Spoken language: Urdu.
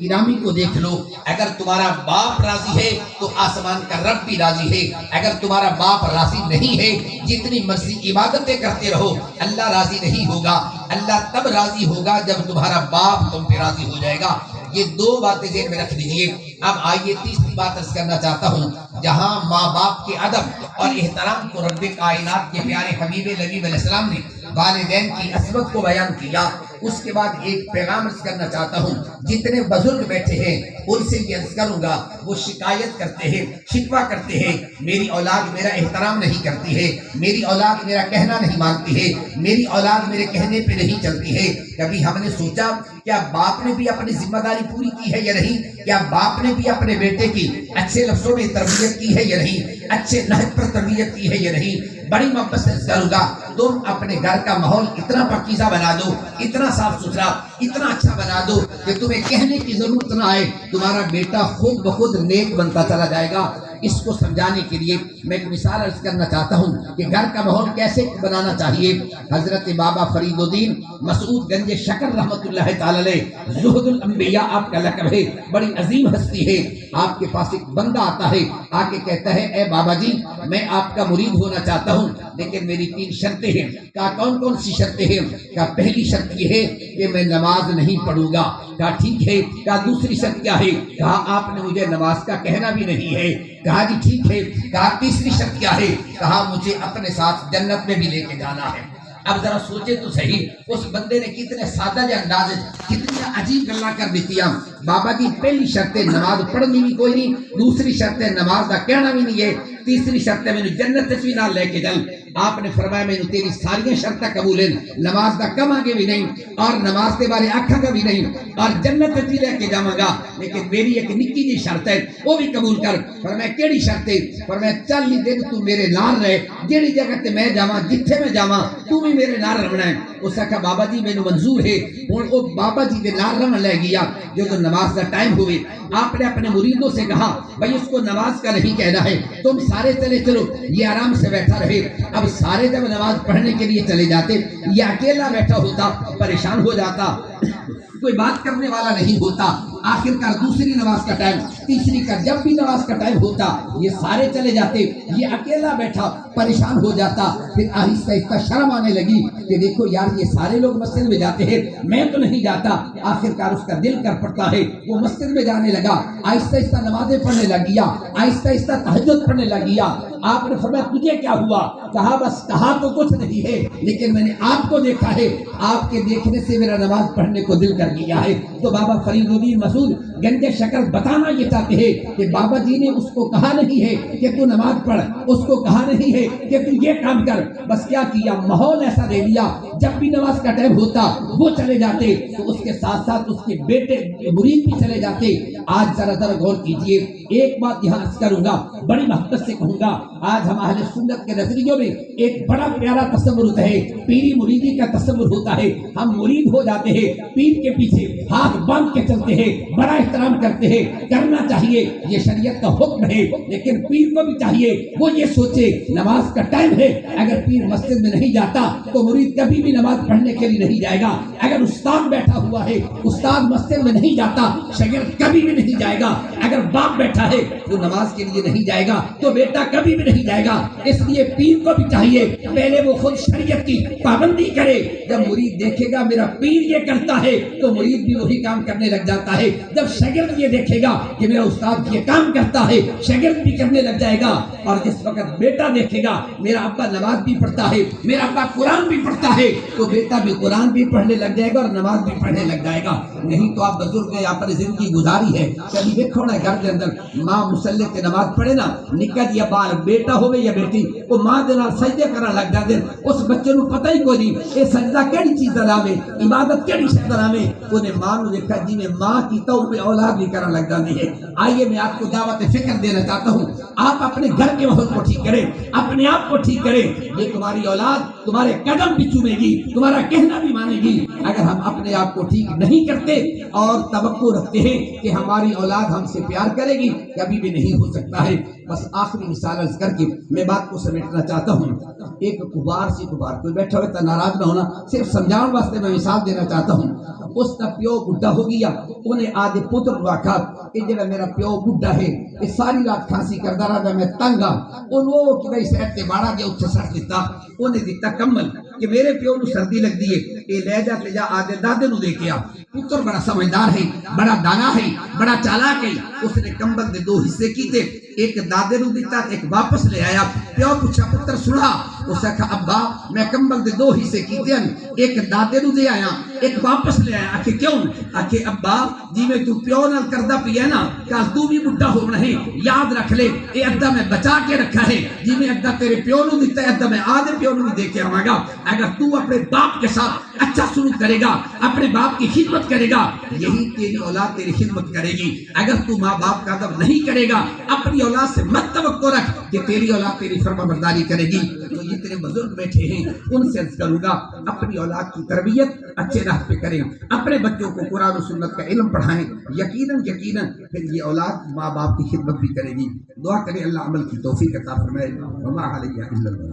گرامی کو دیکھ لو، اگر تمہارا باپ راضی ہے تو آسمان کا رب بھی راضی ہے، اگر تمہارا باپ راضی نہیں ہے جتنی مرضی عبادتیں کرتے رہو اللہ راضی نہیں ہوگا۔ اللہ تب راضی ہوگا جب تمہارا باپ تم پہ راضی ہو جائے گا۔ یہ دو باتیں ذہن میں رکھ لیجئے۔ اب آئیے تیسری بات عرض کرنا چاہتا ہوں، جہاں ماں باپ کے ادب اور احترام کو رب کائنات کے پیارے حبیب نبی علیہ السلام نے والدین کی عظمت کو بیان کیا، اس کے بعد ایک پیغام عرض کرنا چاہتا ہوں۔ جتنے بزرگ بیٹھے ہیں ان سے یہ عرض کروں گا، وہ شکایت کرتے ہیں، شکوہ کرتے ہیں، میری اولاد میرا احترام نہیں کرتی ہے، میری اولاد میرا کہنا نہیں مانتی ہے، میری اولاد میرے کہنے پہ نہیں چلتی ہے۔ کبھی ہم نے سوچا کیا باپ نے بھی اپنی ذمہ داری پوری کی ہے یا نہیں؟ کیا باپ نے بھی اپنے بیٹے کی اچھے لفظوں میں تربیت کی ہے یا نہیں؟ اچھے نہج پر تربیت کی ہے یا نہیں؟ بڑی محبت سے کروں گا، تم اپنے گھر کا ماحول اتنا پاکیزہ بنا دو، اتنا صاف ستھرا، اتنا اچھا بنا دو کہ تمہیں کہنے کی ضرورت نہ آئے، تمہارا بیٹا خود بخود نیک بنتا چلا جائے گا۔ اس کو سمجھانے کے لیے میں ایک مثال عرض کرنا چاہتا ہوں کہ گھر کا ماحول کیسے بنانا چاہیے۔ حضرت بابا فرید الدین مسعود گنج شکر رحمت اللہ تعالی علیہ، زہد الانبیاء آپ کا لقب ہے، بڑی عظیم ہستی ہے۔ آپ کے پاس ایک بندہ آتا ہے، آ کے کہتا ہے اے بابا جی میں آپ کا مرید ہونا چاہتا ہوں لیکن میری 3 شرطیں ہیں۔ کہا کون کون سی شرطیں ہیں؟ کہا پہلی شرط یہ ہے کہ میں نماز نہیں پڑھوں گا۔ کہا ٹھیک ہے۔ کہا دوسری شرط کیا ہے؟ کہا آپ نے مجھے نماز کا کہنا بھی نہیں ہے۔ کہا جی ٹھیک ہے۔ کہا تیسری شرط کیا ہے؟ کہا مجھے اپنے ساتھ جنت میں بھی لے کے جانا ہے۔ اب ذرا سوچے تو صحیح، اس بندے نے کتنے سادہ انداز، کتنی عجیب گلا کر دیتی۔ بابا جی پہلی شرط نماز پڑھنی بھی کوئی نہیں، دوسری شرط نماز کا کہنا بھی نہیں ہے، تیسری شرط میں جنت بھی نہ لے کے چل۔ آپ نے فرمایا میں تیری ساری شرطیں قبول ہیں، نماز کا کم آگے بھی نہیں اور نماز کے بارے آنکھا کا بھی نہیں اور جنت بھی لے کے جاؤں گا، لیکن میری ایک نکی جی شرط ہے وہ بھی قبول کر۔ فرمایا کیڑی شرط ہے؟ فرمایا 40 دن تو میرے نال رہے، جیڑی جگہ تے میں جاواں جتھے میں جاواں تو بھی میرے نال رہنا ہے۔ اس نے کہا بابا جی مینوں منظور ہے۔ ہن وہ بابا جی دے نال رہن لے گیا۔ جو نماز کا ٹائم ہوئے آپ نے اپنے مریدوں سے کہا بھائی اس کو نماز کا نہیں کہنا ہے، تم سارے چلے چلو، یہ آرام سے بیٹھا رہے۔ اب سارے جب نماز پڑھنے کے لیے چلے جاتے، یہ اکیلا بیٹھا ہوتا، پریشان ہو جاتا، کوئی بات کرنے والا نہیں ہوتا۔ آخر کار دوسری نماز کا ٹائم، تیسری کا جب بھی نماز کا ٹائم ہوتا یہ سارے چلے جاتے، یہ اکیلا بیٹھا پریشان ہو جاتا۔ پھر آہستہ آہستہ شرم آنے لگی کہ دیکھو یار یہ سارے لوگ مسجد میں جاتے ہیں میں تو نہیں جاتا۔ آخر کار اس کا دل کر پڑتا ہے، وہ مسجد میں جانے لگا، آہستہ آہستہ نمازیں پڑھنے لگ گیا، آہستہ آہستہ تہجد پڑھنے لگ گیا۔ آپ نے فرمایا تجھے کیا ہوا؟ کہا بس کہا تو کچھ نہیں ہے لیکن میں نے آپ کو دیکھا ہے، آپ کے دیکھنے سے میرا نماز پڑھنے کو دل کر گیا ہے۔ تو بابا فرید الدین مسعود گنج شکر بتانا یہ چاہتے ہیں کہ بابا جی نے اس کو کہا نہیں ہے کہ تو نماز پڑھ، اس کو کہا نہیں ہے کہ تو یہ کام کر، بس کیا کیا ماحول ایسا دے دیا جب بھی نماز کا ٹائم ہوتا وہ چلے جاتے تو اس کے ساتھ ساتھ اس کے بیٹے مرید بھی چلے جاتے۔ آج ذرا غور کیجئے، ایک بات یہاں عرض کروں گا، بڑی محبت سے کہوں گا، آج ہم اہل سنت کے نظریوں میں ایک بڑا پیارا تصور ہوتا ہے، پیری مریدی کا تصور ہوتا ہے۔ ہم مرید ہو جاتے ہیں، پیر کے پیچھے ہاتھ باندھ کے چلتے ہیں، بڑا احترام کرتے ہیں، کرنا چاہیے، یہ شریعت کا حکم ہے، لیکن پیر کو بھی چاہیے وہ یہ سوچے نماز کا ٹائم ہے، اگر پیر مسجد میں نہیں جاتا تو مرید کبھی بھی نماز پڑھنے کے لیے نہیں جائے گا۔ اگر استاد بیٹھا ہوا ہے، استاد مسجد میں نہیں جاتا، شاگرد کبھی بھی نہیں جائے گا۔ اگر باپ بیٹھا ہے وہ نماز کے لیے نہیں جائے گا تو بیٹا کبھی بھی نہیں جائے گا۔ اس لیے پیر کو بھی چاہیے پہلے وہ خود شریعت کی پابندی کرے، جب مرید دیکھے گا میرا پیر یہ کرتا ہے تو مرید بھی وہی کام کرنے لگ جاتا ہے۔ جب شاگرد یہ دیکھے گا کہ میرا استاد یہ کام کرتا ہے شاگرد بھی کرنے لگ جائے گا۔ اور جس وقت بیٹا دیکھے گا میرا ابا نماز بھی پڑھتا ہے، میرا ابا قرآن بھی پڑھتا ہے تو بیٹا بھی قرآن بھی پڑھنے لگ جائے گا اور نماز بھی پڑھنے لگ جائے گا۔ نہیں تو آپ بزرگ نے یہاں پر زندگی گزاری ہے، کبھی دیکھو نا گھر کے اندر ماں مصلی تے نماز پڑھے نا، نکا جی بال بیٹا ہوئے یا بیٹی وہ ماں دے نال سجدے کرن لگ جاندے، اس بچے نو پتہ ہی کوئی نہیں اے سجدہ کیڑی چیز دا نام ہے، عبادت کیڑی شے دا نام ہے۔ اونے ماں نو دیکھا جی میں ماں کی تو اولاد بھی کرن لگ جاندی ہے۔ آئیے میں آپ کو دعوت فکر دینا چاہتا ہوں، آپ اپنے گھر کے ماحول کو ٹھیک کریں، اپنے آپ کو ٹھیک کریں، یہ تمہاری اولاد تمہارے قدم بھی چومے گی، تمہارا کہنا بھی مانے گی۔ اگر ہم اپنے آپ کو ٹھیک نہیں کرتے اور توقع رکھتے ہیں کہ ہماری اولاد ہم سے پیار کرے گی، کبھی بھی نہیں ہو سکتا ہے۔ بس آخری مثال عرض کر کے میں بات کو سمیٹنا چاہتا ہوں۔ ایک کبار سے کبار کوئی بیٹھا ہوئے تو ناراض نہ ہونا، صرف سمجھاؤں واسطے میں مثال دینا چاہتا ہوں۔ اس کا پیو بڈھا ہو گیا، انہیں آدھے پتر واقع کہ جڑا میرا پیو بڈھا ہے یہ ساری رات کھانسی کردا رہا، میں تنگ ہاں۔ انہوں کہ بھائی سیٹ تے باڑا گیا اتھے سٹ دیتا، انہیں دیتا کمل کہ میرے پیو نو سردی لگ دی ہے، اے لے جا تے جا آدھے دادے نو دے کے آ۔ پتر بڑا سمجھدار ہے، بڑا دانا ہے، بڑا چالاک ہے، اس نے کمبل دے 2 حصے کیتے، ایک دادے نو دیتا ایک واپس لے آیا۔ پیو پوچھا پتر سنا، اس نے کہا ابا میں کمبل دے 2 حصے کیتے ہیں، ایک دادے نو دے آیا ایک واپس لے آیا۔ آکھے کیوں؟ آکھے ابا جی میں تو پیو نال کردہ پیا نا، کل تو بھی بڈھا ہونا ہے، یاد رکھ لے اے ادھا میں بچا کے رکھا ہے، جی میں ادھا تیرے پیو نو دیتا ہے ادھا میں آدھے پیو نو بھی دے کے آواں گا۔ اگر تو اپنے باپ کے ساتھ اچھا سلوک کرے گا، اپنے باپ کی خدمت کرے گا، یہی تیری اولاد تیری خدمت کرے گی۔ اگر تو ماں باپ کا ادب نہیں کرے گا، اپنی اولاد سے مت توقع رکھ کہ تیری اولاد تیری فرما برداری کرے گی۔ تو جتنے بزرگ بیٹھے ہیں ان سے عرض کروں گا اپنی اولاد کی تربیت اچھے راہ پہ کریں، اپنے بچوں کو قرآن و سنت کا علم پڑھائیں، یقیناً پھر یہ اولاد ماں باپ کی خدمت بھی کرے گی۔ دعا کریں اللہ عمل کی توفیق عطا فرمائے۔ وما علیہ الا البلاغ۔